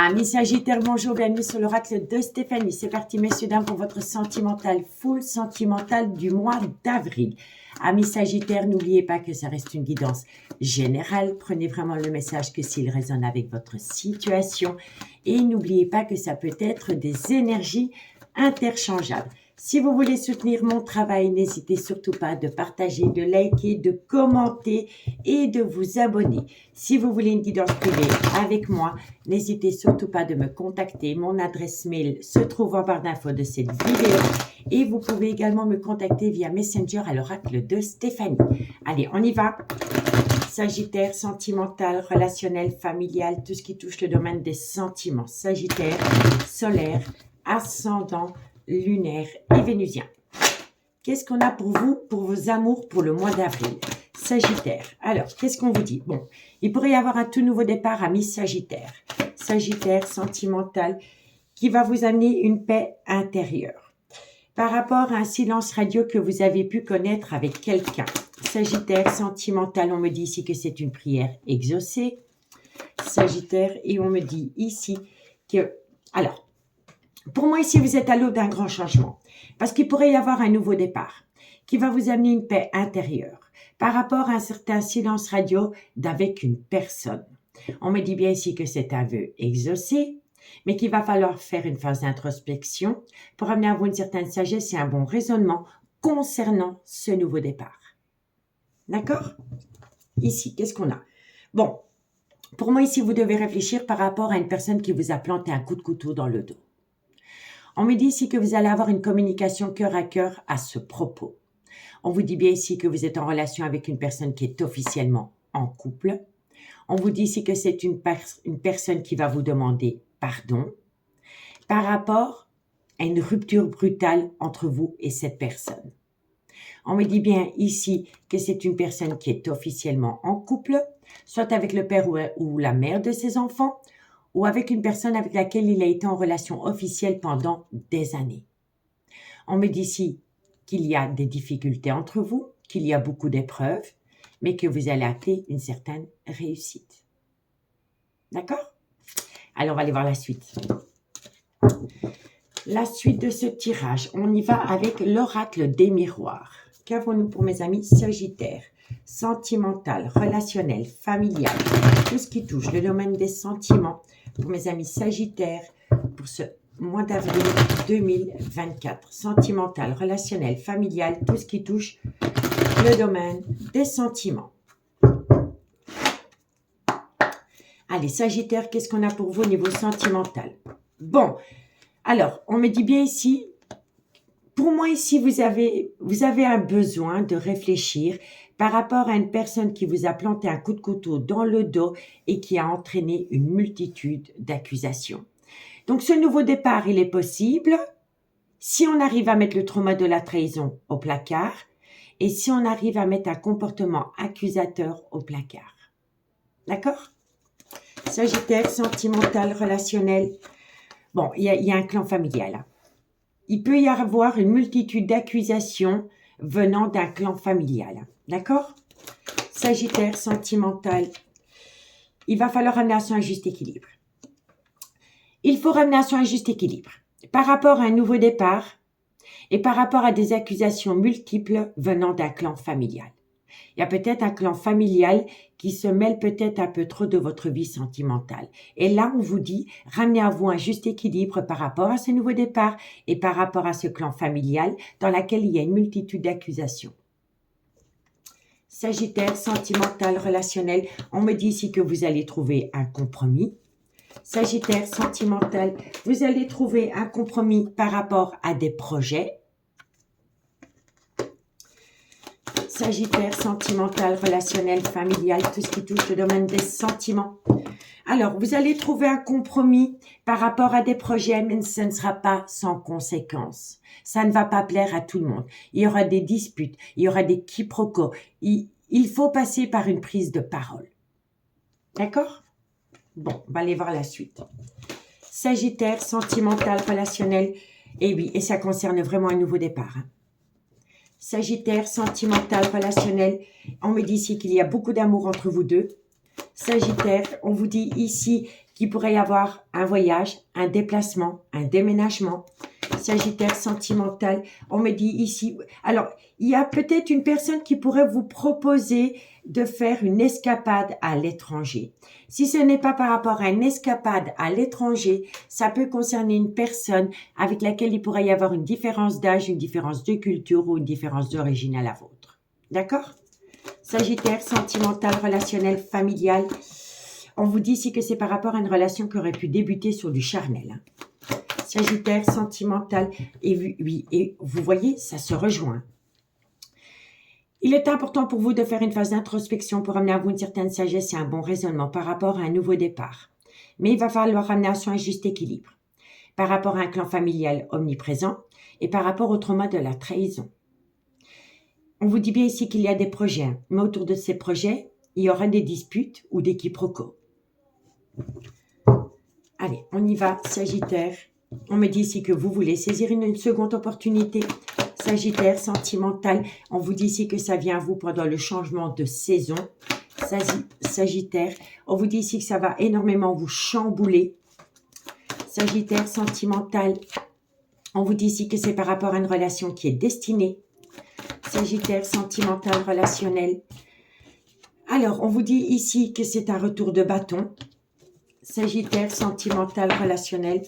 Amis Sagittaires, bonjour, bienvenue sur l'oracle de Stéphanie. C'est parti, messieurs, dames, pour votre sentimental, full sentimental du mois d'avril. Amis Sagittaires, n'oubliez pas que ça reste une guidance générale. Prenez vraiment le message que s'il résonne avec votre situation. Et n'oubliez pas que ça peut être des énergies interchangeables. Si vous voulez soutenir mon travail, n'hésitez surtout pas de partager, de liker, de commenter et de vous abonner. Si vous voulez une guidance privée avec moi, n'hésitez surtout pas de me contacter. Mon adresse mail se trouve en barre d'infos de cette vidéo et vous pouvez également me contacter via Messenger à l'oracle de Stéphanie. Allez, on y va. Sagittaire, sentimental, relationnel, familial, tout ce qui touche le domaine des sentiments. Sagittaire, solaire, ascendant, lunaire et vénusien. Qu'est-ce qu'on a pour vous, pour vos amours pour le mois d'avril? Sagittaire. Alors, qu'est-ce qu'on vous dit? Bon, il pourrait y avoir un tout nouveau départ, amis Sagittaire. Sagittaire, sentimental, qui va vous amener une paix intérieure. Par rapport à un silence radio que vous avez pu connaître avec quelqu'un. Sagittaire, sentimental, on me dit ici que c'est une prière exaucée. Sagittaire, et on me dit ici que... Alors, pour moi, ici, vous êtes à l'aube d'un grand changement. Parce qu'il pourrait y avoir un nouveau départ qui va vous amener une paix intérieure par rapport à un certain silence radio d'avec une personne. On me dit bien ici que c'est un vœu exaucé, mais qu'il va falloir faire une phase d'introspection pour amener à vous une certaine sagesse et un bon raisonnement concernant ce nouveau départ. D'accord? Ici, qu'est-ce qu'on a? Bon, pour moi, ici, vous devez réfléchir par rapport à une personne qui vous a planté un coup de couteau dans le dos. On me dit ici que vous allez avoir une communication cœur à cœur à ce propos. On vous dit bien ici que vous êtes en relation avec une personne qui est officiellement en couple. On vous dit ici que c'est une personne qui va vous demander pardon par rapport à une rupture brutale entre vous et cette personne. On me dit bien ici que c'est une personne qui est officiellement en couple, soit avec le père ou la mère de ses enfants, ou avec une personne avec laquelle il a été en relation officielle pendant des années. On me dit ici qu'il y a des difficultés entre vous, qu'il y a beaucoup d'épreuves, mais que vous allez atteindre une certaine réussite. D'accord? Alors, on va aller voir la suite. La suite de ce tirage, on y va avec l'oracle des miroirs. Qu'avons-nous pour mes amis Sagittaires? Sentimental, relationnel, familial, tout ce qui touche le domaine des sentiments. Pour mes amis Sagittaires, pour ce mois d'avril 2024. Sentimental, relationnel, familial, tout ce qui touche le domaine des sentiments. Allez, Sagittaire, qu'est-ce qu'on a pour vous au niveau sentimental? Bon, alors, on me dit bien ici, pour moi ici, vous avez un besoin de réfléchir par rapport à une personne qui vous a planté un coup de couteau dans le dos et qui a entraîné une multitude d'accusations. Donc, ce nouveau départ, il est possible si on arrive à mettre le trauma de la trahison au placard et si on arrive à mettre un comportement accusateur au placard. D'accord? Sagittaire, sentimental, relationnel. Bon, il y a un clan familial. Hein. Il peut y avoir une multitude d'accusations venant d'un clan familial. D'accord? Sagittaire, sentimental. Il va falloir ramener à son juste équilibre. Il faut ramener à son juste équilibre par rapport à un nouveau départ et par rapport à des accusations multiples venant d'un clan familial. Il y a peut-être un clan familial qui se mêle peut-être un peu trop de votre vie sentimentale. Et là, on vous dit, ramenez à vous un juste équilibre par rapport à ce nouveau départ et par rapport à ce clan familial dans lequel il y a une multitude d'accusations. Sagittaire, sentimental, relationnel, on me dit ici que vous allez trouver un compromis. Sagittaire, sentimental, vous allez trouver un compromis par rapport à des projets. Sagittaire, sentimental, relationnel, familial, tout ce qui touche le domaine des sentiments. Alors, vous allez trouver un compromis par rapport à des projets, mais ce ne sera pas sans conséquence. Ça ne va pas plaire à tout le monde. Il y aura des disputes, il y aura des quiproquos. Il faut passer par une prise de parole. D'accord? Bon, on va aller voir la suite. Sagittaire, sentimental, relationnel. Et oui, et ça concerne vraiment un nouveau départ. Hein. Sagittaire, sentimental, relationnel. On me dit ici qu'il y a beaucoup d'amour entre vous deux. Sagittaire, on vous dit ici qu'il pourrait y avoir un voyage, un déplacement, un déménagement. Sagittaire sentimental, on me dit ici, alors il y a peut-être une personne qui pourrait vous proposer de faire une escapade à l'étranger. Si ce n'est pas par rapport à une escapade à l'étranger, ça peut concerner une personne avec laquelle il pourrait y avoir une différence d'âge, une différence de culture ou une différence d'origine à la vôtre. D'accord? Sagittaire sentimental, relationnel, familial. On vous dit ici que c'est par rapport à une relation qui aurait pu débuter sur du charnel. Sagittaire sentimental. Et oui, et vous voyez, ça se rejoint. Il est important pour vous de faire une phase d'introspection pour amener à vous une certaine sagesse et un bon raisonnement par rapport à un nouveau départ. Mais il va falloir amener à soi un juste équilibre par rapport à un clan familial omniprésent et par rapport au trauma de la trahison. On vous dit bien ici qu'il y a des projets, mais autour de ces projets, il y aura des disputes ou des quiproquos. Allez, on y va, Sagittaire. On me dit ici que vous voulez saisir une seconde opportunité. Sagittaire sentimental, on vous dit ici que ça vient à vous pendant le changement de saison. Sagittaire, on vous dit ici que ça va énormément vous chambouler. Sagittaire sentimental, on vous dit ici que c'est par rapport à une relation qui est destinée. Sagittaire sentimental relationnel. Alors, on vous dit ici que c'est un retour de bâton. Sagittaire sentimental relationnel.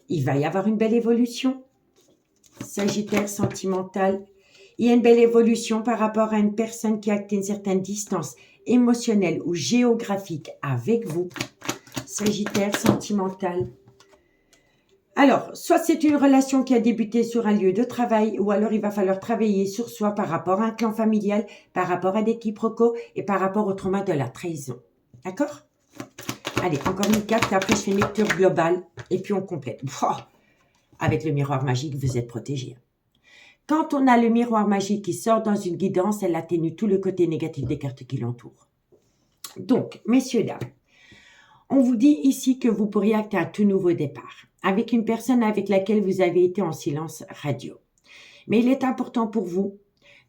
Il va y avoir une belle évolution. Sagittaire sentimental. Il y a une belle évolution par rapport à une personne qui a acté une certaine distance émotionnelle ou géographique avec vous. Sagittaire sentimental. Alors, soit c'est une relation qui a débuté sur un lieu de travail, ou alors il va falloir travailler sur soi par rapport à un clan familial, par rapport à des quiproquos et par rapport au trauma de la trahison. D'accord? Allez, encore une carte, après je fais une lecture globale et puis on complète. Avec le miroir magique, vous êtes protégé. Quand on a le miroir magique qui sort dans une guidance, elle atténue tout le côté négatif des cartes qui l'entourent. Donc, messieurs, dames, on vous dit ici que vous pourriez acter un tout nouveau départ avec une personne avec laquelle vous avez été en silence radio. Mais il est important pour vous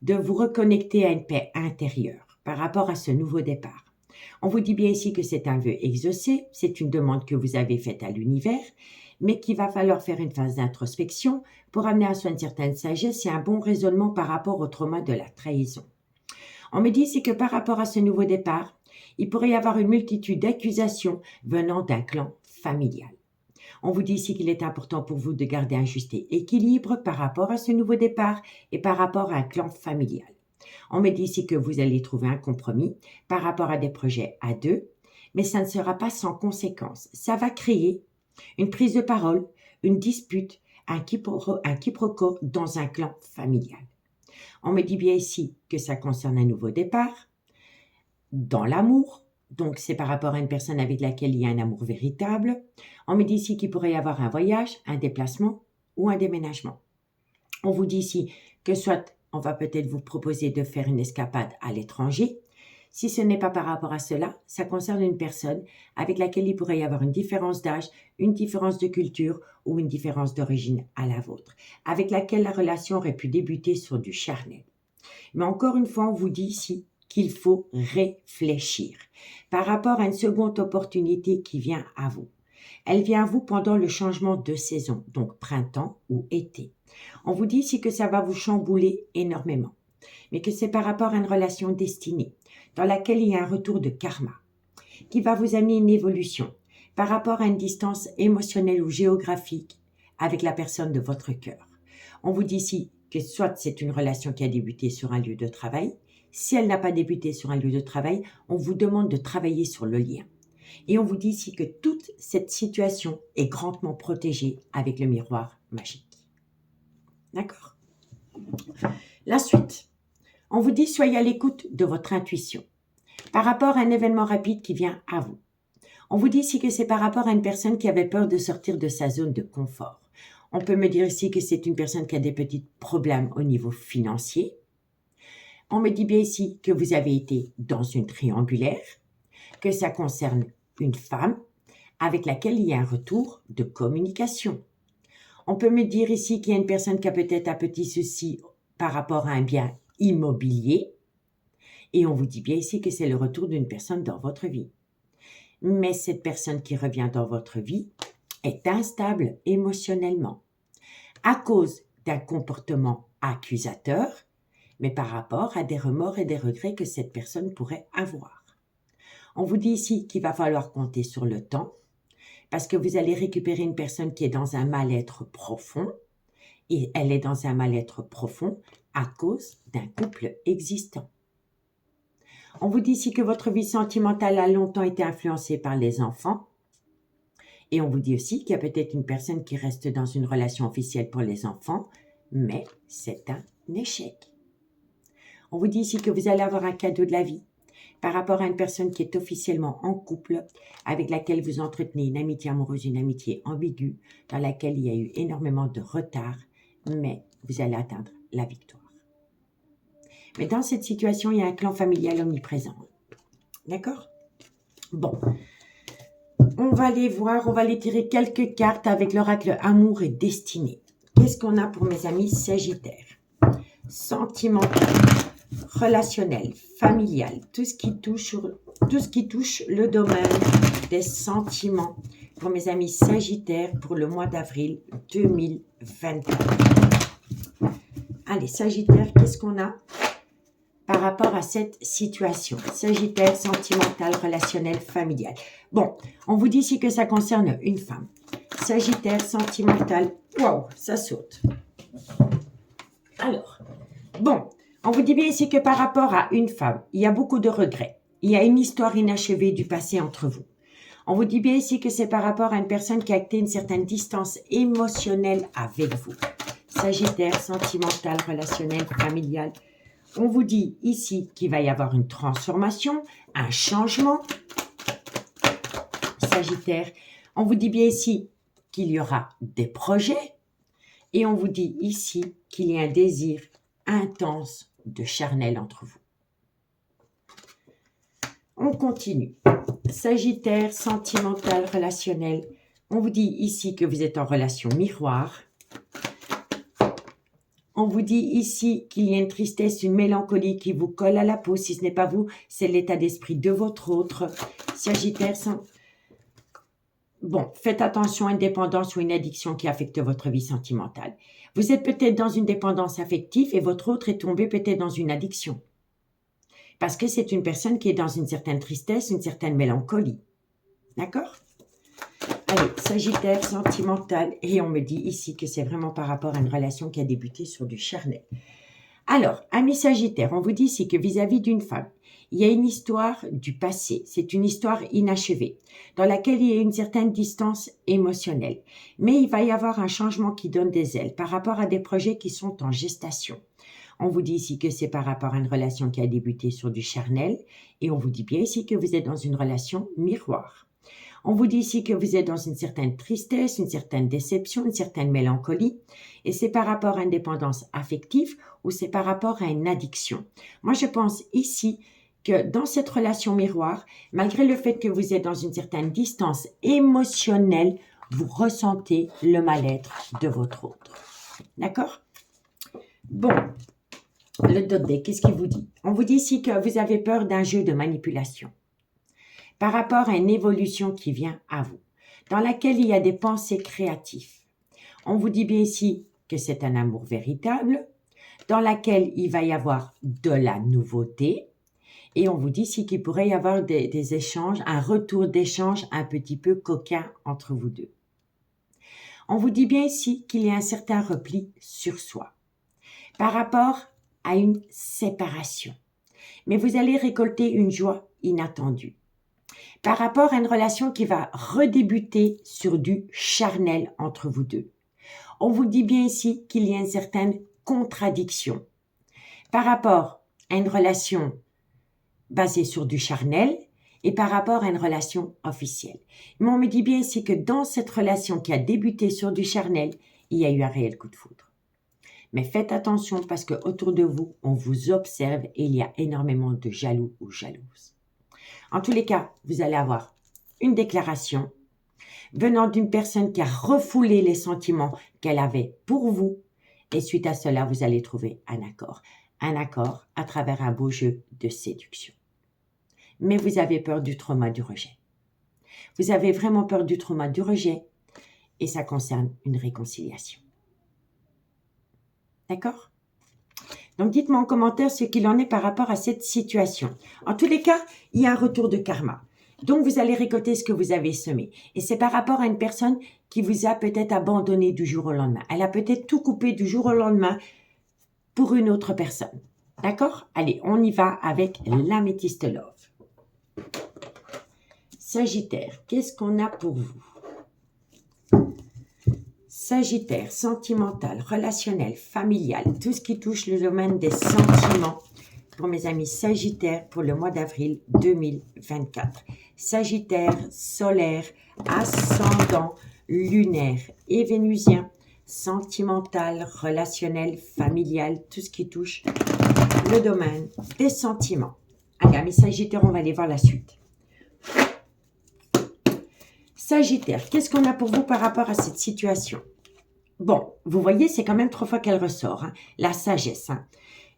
de vous reconnecter à une paix intérieure par rapport à ce nouveau départ. On vous dit bien ici que c'est un vœu exaucé, c'est une demande que vous avez faite à l'univers, mais qu'il va falloir faire une phase d'introspection pour amener à soi une certaine sagesse et un bon raisonnement par rapport au trauma de la trahison. On me dit ici que par rapport à ce nouveau départ, il pourrait y avoir une multitude d'accusations venant d'un clan familial. On vous dit ici qu'il est important pour vous de garder un juste équilibre par rapport à ce nouveau départ et par rapport à un clan familial. On me dit ici que vous allez trouver un compromis par rapport à des projets à deux, mais ça ne sera pas sans conséquence. Ça va créer une prise de parole, une dispute, un quiproquo dans un clan familial. On me dit bien ici que ça concerne un nouveau départ dans l'amour. Donc, c'est par rapport à une personne avec laquelle il y a un amour véritable. On me dit ici qu'il pourrait y avoir un voyage, un déplacement ou un déménagement. On vous dit ici que soit on va peut-être vous proposer de faire une escapade à l'étranger. Si ce n'est pas par rapport à cela, ça concerne une personne avec laquelle il pourrait y avoir une différence d'âge, une différence de culture ou une différence d'origine à la vôtre, avec laquelle la relation aurait pu débuter sur du charnel. Mais encore une fois, on vous dit ici qu'il faut réfléchir par rapport à une seconde opportunité qui vient à vous. Elle vient à vous pendant le changement de saison, donc printemps ou été. On vous dit ici que ça va vous chambouler énormément, mais que c'est par rapport à une relation destinée, dans laquelle il y a un retour de karma, qui va vous amener une évolution par rapport à une distance émotionnelle ou géographique avec la personne de votre cœur. On vous dit ici que soit c'est une relation qui a débuté sur un lieu de travail. Si elle n'a pas débuté sur un lieu de travail, on vous demande de travailler sur le lien. Et on vous dit ici que toute cette situation est grandement protégée avec le miroir magique. D'accord? La suite. On vous dit soyez à l'écoute de votre intuition par rapport à un événement rapide qui vient à vous. On vous dit ici que c'est par rapport à une personne qui avait peur de sortir de sa zone de confort. On peut me dire ici que c'est une personne qui a des petits problèmes au niveau financier. On me dit bien ici que vous avez été dans une triangulaire, que ça concerne une femme avec laquelle il y a un retour de communication. On peut me dire ici qu'il y a une personne qui a peut-être un petit souci par rapport à un bien immobilier. Et on vous dit bien ici que c'est le retour d'une personne dans votre vie. mais cette personne qui revient dans votre vie est instable émotionnellement à cause d'un comportement accusateur, mais par rapport à des remords et des regrets que cette personne pourrait avoir. On vous dit ici qu'il va falloir compter sur le temps, parce que vous allez récupérer une personne qui est dans un mal-être profond, et elle est dans un mal-être profond à cause d'un couple existant. On vous dit ici que votre vie sentimentale a longtemps été influencée par les enfants, et on vous dit aussi qu'il y a peut-être une personne qui reste dans une relation officielle pour les enfants, mais c'est un échec. On vous dit ici que vous allez avoir un cadeau de la vie par rapport à une personne qui est officiellement en couple, avec laquelle vous entretenez une amitié amoureuse, une amitié ambiguë, dans laquelle il y a eu énormément de retard, mais vous allez atteindre la victoire. Mais dans cette situation, il y a un clan familial omniprésent. D'accord? Bon. On va aller voir, on va aller tirer quelques cartes avec l'oracle Amour et Destinée. Qu'est-ce qu'on a pour mes amis Sagittaires? Sentimental, relationnel, familial, tout ce qui touche le domaine des sentiments pour mes amis Sagittaires pour le mois d'avril 2024. Allez, Sagittaire, qu'est-ce qu'on a par rapport à cette situation? Sagittaire, sentimental, relationnel, familial. Bon, on vous dit ici que ça concerne une femme. Sagittaire, sentimental, waouh, ça saute. Alors, bon, on vous dit bien ici que par rapport à une femme, il y a beaucoup de regrets. Il y a une histoire inachevée du passé entre vous. On vous dit bien ici que c'est par rapport à une personne qui a acté une certaine distance émotionnelle avec vous. Sagittaire, sentimental, relationnel, familial. On vous dit ici qu'il va y avoir une transformation, un changement. Sagittaire, on vous dit bien ici qu'il y aura des projets. Et on vous dit ici qu'il y a un désir intense de charnel entre vous. On continue. Sagittaire, sentimental, relationnel. On vous dit ici que vous êtes en relation miroir. On vous dit ici qu'il y a une tristesse, une mélancolie qui vous colle à la peau. Si ce n'est pas vous, c'est l'état d'esprit de votre autre. Sagittaire, bon, faites attention à une dépendance ou une addiction qui affecte votre vie sentimentale. Vous êtes peut-être dans une dépendance affective et votre autre est tombé peut-être dans une addiction. Parce que c'est une personne qui est dans une certaine tristesse, une certaine mélancolie. D'accord? Allez, Sagittaire, sentimental. Et on me dit ici que c'est vraiment par rapport à une relation qui a débuté sur du charnel. Alors, amis Sagittaire, on vous dit ici que vis-à-vis d'une femme, il y a une histoire du passé. C'est une histoire inachevée, dans laquelle il y a une certaine distance émotionnelle. Mais il va y avoir un changement qui donne des ailes par rapport à des projets qui sont en gestation. On vous dit ici que c'est par rapport à une relation qui a débuté sur du charnel. Et on vous dit bien ici que vous êtes dans une relation miroir. On vous dit ici que vous êtes dans une certaine tristesse, une certaine déception, une certaine mélancolie. Et c'est par rapport à une dépendance affective ou c'est par rapport à une addiction. Moi, je pense ici que dans cette relation miroir, malgré le fait que vous êtes dans une certaine distance émotionnelle, vous ressentez le mal-être de votre autre. D'accord? Bon, le Dodé, qu'est-ce qu'il vous dit? On vous dit ici que vous avez peur d'un jeu de manipulation par rapport à une évolution qui vient à vous, dans laquelle il y a des pensées créatives. On vous dit bien ici que c'est un amour véritable, dans laquelle il va y avoir de la nouveauté, et on vous dit ici qu'il pourrait y avoir des échanges, un retour d'échange un petit peu coquin entre vous deux. On vous dit bien ici qu'il y a un certain repli sur soi, par rapport à une séparation. Mais vous allez récolter une joie inattendue par rapport à une relation qui va redébuter sur du charnel entre vous deux. On vous dit bien ici qu'il y a une certaine contradiction par rapport à une relation basée sur du charnel et par rapport à une relation officielle. Mais on me dit bien ici que dans cette relation qui a débuté sur du charnel, il y a eu un réel coup de foudre. Mais faites attention parce que autour de vous, on vous observe et il y a énormément de jaloux ou jalouses. En tous les cas, vous allez avoir une déclaration venant d'une personne qui a refoulé les sentiments qu'elle avait pour vous. Et suite à cela, vous allez trouver un accord. Un accord à travers un beau jeu de séduction. Mais vous avez peur du trauma du rejet. Vous avez vraiment peur du trauma du rejet et ça concerne une réconciliation. D'accord? Donc, dites-moi en commentaire ce qu'il en est par rapport à cette situation. En tous les cas, il y a un retour de karma. Donc, vous allez récolter ce que vous avez semé. Et c'est par rapport à une personne qui vous a peut-être abandonné du jour au lendemain. Elle a peut-être tout coupé du jour au lendemain pour une autre personne. D'accord? Allez, on y va avec l'améthyste love. Sagittaire, qu'est-ce qu'on a pour vous? Sagittaire, sentimental, relationnel, familial, tout ce qui touche le domaine des sentiments pour mes amis Sagittaires pour le mois d'avril 2024. Sagittaire, solaire, ascendant, lunaire et vénusien, sentimental, relationnel, familial, tout ce qui touche le domaine des sentiments. Allez, amis Sagittaires, on va aller voir la suite. Sagittaire, qu'est-ce qu'on a pour vous par rapport à cette situation? Bon, vous voyez, c'est quand même 3 fois qu'elle ressort, hein, la sagesse. Hein.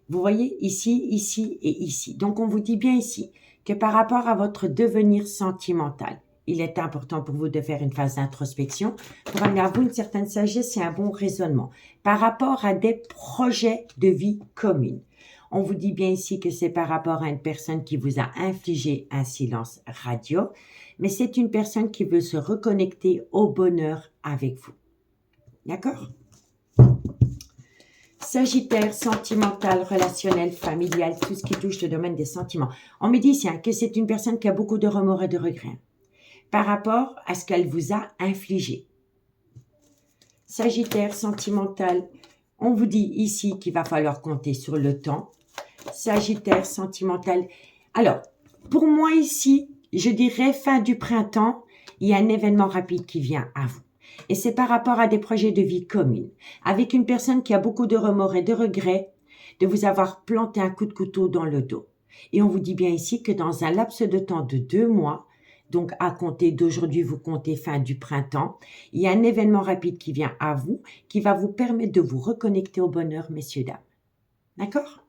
Vous voyez, ici, ici et ici. Donc, on vous dit bien ici que par rapport à votre devenir sentimental, il est important pour vous de faire une phase d'introspection pour amener à vous une certaine sagesse et un bon raisonnement par rapport à des projets de vie communs. On vous dit bien ici que c'est par rapport à une personne qui vous a infligé un silence radio, mais c'est une personne qui veut se reconnecter au bonheur avec vous. D'accord? Sagittaire, sentimental, relationnel, familial, tout ce qui touche le domaine des sentiments. On me dit ici que c'est une personne qui a beaucoup de remords et de regrets par rapport à ce qu'elle vous a infligé. Sagittaire, sentimental, on vous dit ici qu'il va falloir compter sur le temps. Sagittaire, sentimental. Alors, pour moi ici, je dirais fin du printemps, il y a un événement rapide qui vient à vous. Et c'est par rapport à des projets de vie communs, avec une personne qui a beaucoup de remords et de regrets de vous avoir planté un coup de couteau dans le dos. Et on vous dit bien ici que dans un laps de temps de 2 mois, donc à compter d'aujourd'hui, vous comptez fin du printemps, il y a un événement rapide qui vient à vous, qui va vous permettre de vous reconnecter au bonheur, messieurs, dames. D'accord?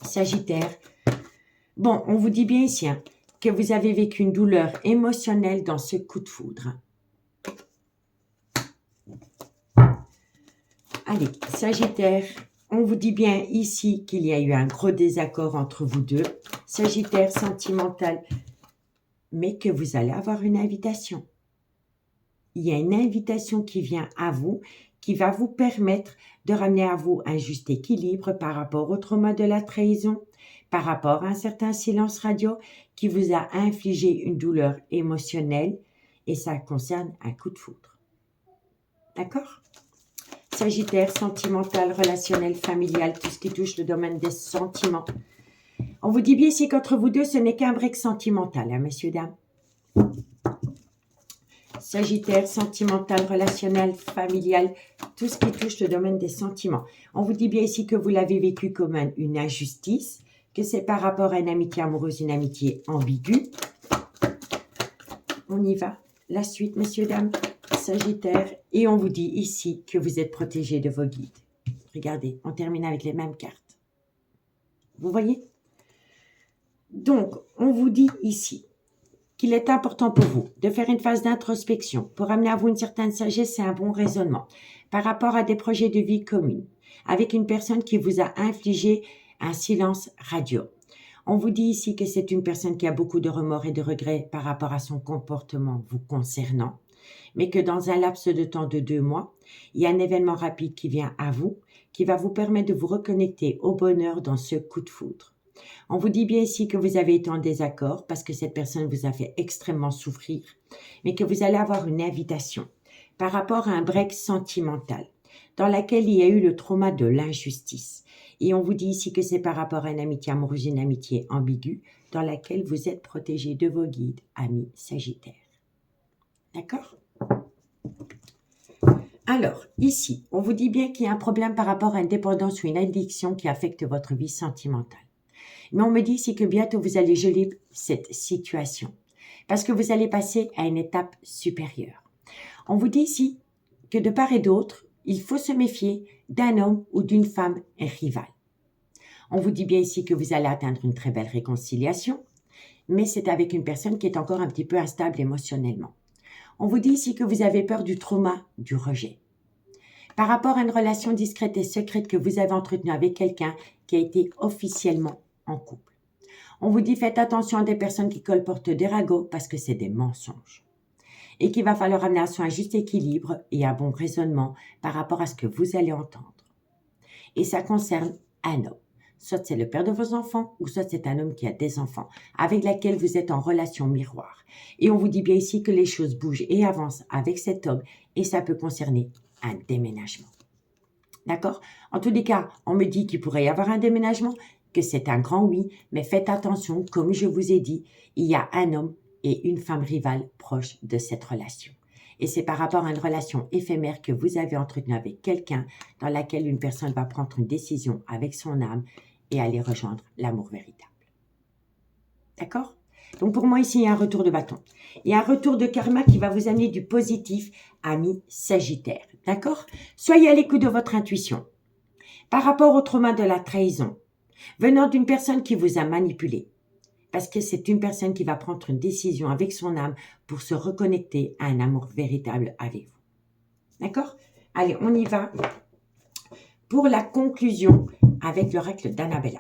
Sagittaire. Bon, on vous dit bien ici que vous avez vécu une douleur émotionnelle dans ce coup de foudre. Allez, Sagittaire, on vous dit bien ici qu'il y a eu un gros désaccord entre vous deux. Sagittaire, sentimental, mais que vous allez avoir une invitation. Il y a une invitation qui vient à vous, qui va vous permettre de ramener à vous un juste équilibre par rapport au trauma de la trahison, par rapport à un certain silence radio qui vous a infligé une douleur émotionnelle et ça concerne un coup de foudre. D'accord? Sagittaire, sentimental, relationnel, familial, tout ce qui touche le domaine des sentiments. On vous dit bien ici qu'entre vous deux, ce n'est qu'un break sentimental, hein, messieurs, dames. Sagittaire, sentimental, relationnel, familial, tout ce qui touche le domaine des sentiments. On vous dit bien ici que vous l'avez vécu comme une injustice, que c'est par rapport à une amitié amoureuse, une amitié ambiguë. On y va. La suite, messieurs, dames. Sagittaire. Et on vous dit ici que vous êtes protégé de vos guides. Regardez, on termine avec les mêmes cartes. Vous voyez? Donc, on vous dit ici qu'il est important pour vous de faire une phase d'introspection pour amener à vous une certaine sagesse et un bon raisonnement par rapport à des projets de vie communs avec une personne qui vous a infligé un silence radio. On vous dit ici que c'est une personne qui a beaucoup de remords et de regrets par rapport à son comportement vous concernant, mais que dans un laps de temps de 2 mois, il y a un événement rapide qui vient à vous, qui va vous permettre de vous reconnecter au bonheur dans ce coup de foudre. On vous dit bien ici que vous avez été en désaccord parce que cette personne vous a fait extrêmement souffrir, mais que vous allez avoir une invitation par rapport à un break sentimental dans laquelle il y a eu le trauma de l'injustice. Et on vous dit ici que c'est par rapport à une amitié amoureuse, une amitié ambiguë dans laquelle vous êtes protégé de vos guides, amis Sagittaires. D'accord? Alors, ici, on vous dit bien qu'il y a un problème par rapport à une dépendance ou une addiction qui affecte votre vie sentimentale. Mais on me dit ici que bientôt vous allez geler cette situation parce que vous allez passer à une étape supérieure. On vous dit ici que de part et d'autre, il faut se méfier d'un homme ou d'une femme rivale. On vous dit bien ici que vous allez atteindre une très belle réconciliation, mais c'est avec une personne qui est encore un petit peu instable émotionnellement. On vous dit ici que vous avez peur du trauma, du rejet. Par rapport à une relation discrète et secrète que vous avez entretenue avec quelqu'un qui a été officiellement en couple. On vous dit faites attention à des personnes qui colportent des ragots parce que c'est des mensonges. Et qu'il va falloir amener à soi un juste équilibre et un bon raisonnement par rapport à ce que vous allez entendre. Et ça concerne un homme. Soit c'est le père de vos enfants, ou soit c'est un homme qui a des enfants, avec lequel vous êtes en relation miroir. Et on vous dit bien ici que les choses bougent et avancent avec cet homme, et ça peut concerner un déménagement. D'accord? En tous les cas, on me dit qu'il pourrait y avoir un déménagement, que c'est un grand oui, mais faites attention, comme je vous ai dit, il y a un homme et une femme rivale proche de cette relation. Et c'est par rapport à une relation éphémère que vous avez entretenue avec quelqu'un dans laquelle une personne va prendre une décision avec son âme et aller rejoindre l'amour véritable. D'accord? Donc pour moi ici, il y a un retour de bâton. Il y a un retour de karma qui va vous amener du positif, ami Sagittaire. D'accord? Soyez à l'écoute de votre intuition. Par rapport au trauma de la trahison, venant d'une personne qui vous a manipulé, parce que c'est une personne qui va prendre une décision avec son âme pour se reconnecter à un amour véritable avec vous. D'accord? Allez, on y va pour la conclusion avec l'oracle d'Annabella.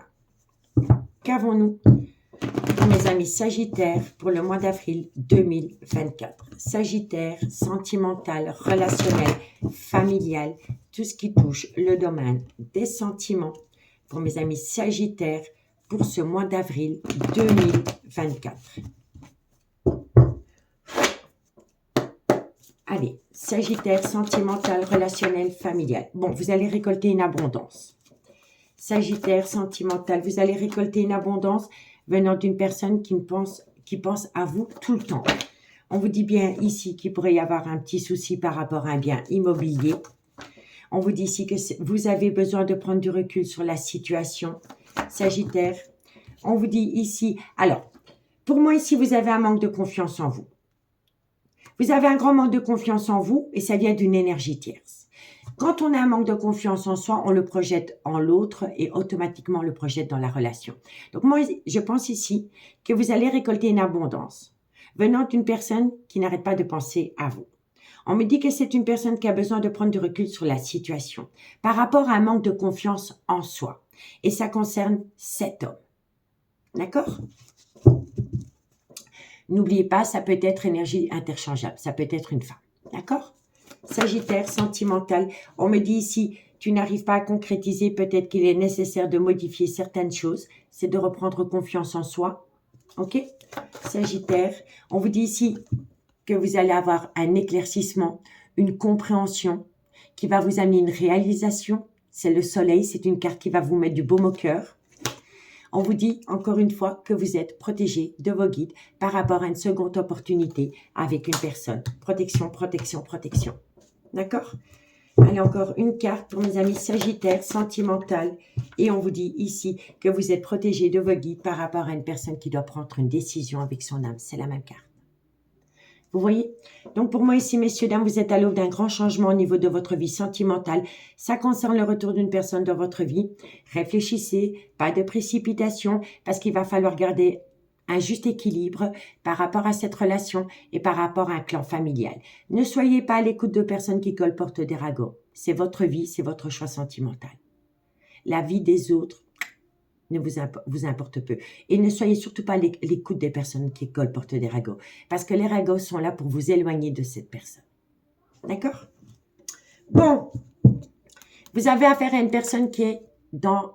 Qu'avons-nous pour mes amis Sagittaires pour le mois d'avril 2024? Sagittaire, sentimental, relationnel, familial, tout ce qui touche le domaine des sentiments pour mes amis Sagittaires pour ce mois d'avril 2024. Allez, Sagittaire, sentimental, relationnel, familial. Bon, vous allez récolter une abondance. Sagittaire, sentimental, vous allez récolter une abondance venant d'une personne qui pense à vous tout le temps. On vous dit bien ici qu'il pourrait y avoir un petit souci par rapport à un bien immobilier. On vous dit ici que vous avez besoin de prendre du recul sur la situation. Sagittaire, on vous dit ici, alors, pour moi ici, vous avez un manque de confiance en vous. Vous avez un grand manque de confiance en vous et ça vient d'une énergie tierce. Quand on a un manque de confiance en soi, on le projette en l'autre et automatiquement on le projette dans la relation. Donc moi, je pense ici que vous allez récolter une abondance venant d'une personne qui n'arrête pas de penser à vous. On me dit que c'est une personne qui a besoin de prendre du recul sur la situation par rapport à un manque de confiance en soi. Et ça concerne cet homme. D'accord ? N'oubliez pas, ça peut être énergie interchangeable. Ça peut être une femme. D'accord? Sagittaire, sentimental. On me dit ici, tu n'arrives pas à concrétiser. Peut-être qu'il est nécessaire de modifier certaines choses. C'est de reprendre confiance en soi. Ok? Sagittaire. On vous dit ici que vous allez avoir un éclaircissement, une compréhension qui va vous amener une réalisation. C'est le soleil. C'est une carte qui va vous mettre du baume au cœur. On vous dit encore une fois que vous êtes protégé de vos guides par rapport à une seconde opportunité avec une personne. Protection, protection, protection. D'accord? Allez, encore une carte pour mes amis Sagittaires, sentimental. Et on vous dit ici que vous êtes protégé de vos guides par rapport à une personne qui doit prendre une décision avec son âme. C'est la même carte. Vous voyez? Donc pour moi ici, messieurs, dames, vous êtes à l'aube d'un grand changement au niveau de votre vie sentimentale. Ça concerne le retour d'une personne dans votre vie. Réfléchissez, pas de précipitation, parce qu'il va falloir garder un juste équilibre par rapport à cette relation et par rapport à un clan familial. Ne soyez pas à l'écoute de personnes qui colportent des ragots. C'est votre vie, c'est votre choix sentimental. La vie des autres ne vous importe peu. Et ne soyez surtout pas à l'écoute des personnes qui colportent des ragots. Parce que les ragots sont là pour vous éloigner de cette personne. D'accord? Bon. Vous avez affaire à une personne qui est dans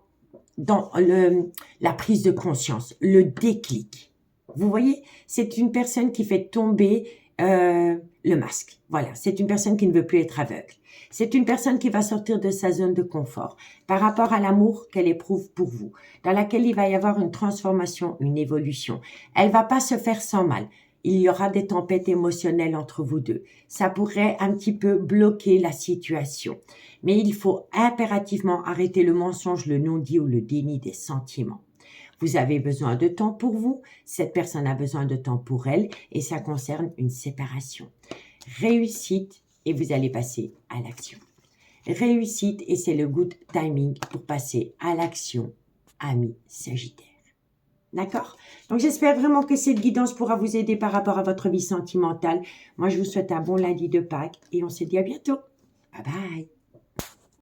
la prise de conscience, le déclic. Vous voyez? C'est une personne qui fait tomber le masque. Voilà, c'est une personne qui ne veut plus être aveugle. C'est une personne qui va sortir de sa zone de confort par rapport à l'amour qu'elle éprouve pour vous, dans laquelle il va y avoir une transformation, une évolution. Elle va pas se faire sans mal. Il y aura des tempêtes émotionnelles entre vous deux. Ça pourrait un petit peu bloquer la situation. Mais il faut impérativement arrêter le mensonge, le non-dit ou le déni des sentiments. Vous avez besoin de temps pour vous, cette personne a besoin de temps pour elle et ça concerne une séparation. Réussite et vous allez passer à l'action. Réussite et c'est le good timing pour passer à l'action, ami Sagittaire. D'accord? Donc, j'espère vraiment que cette guidance pourra vous aider par rapport à votre vie sentimentale. Moi, je vous souhaite un bon lundi de Pâques et on se dit à bientôt. Bye bye.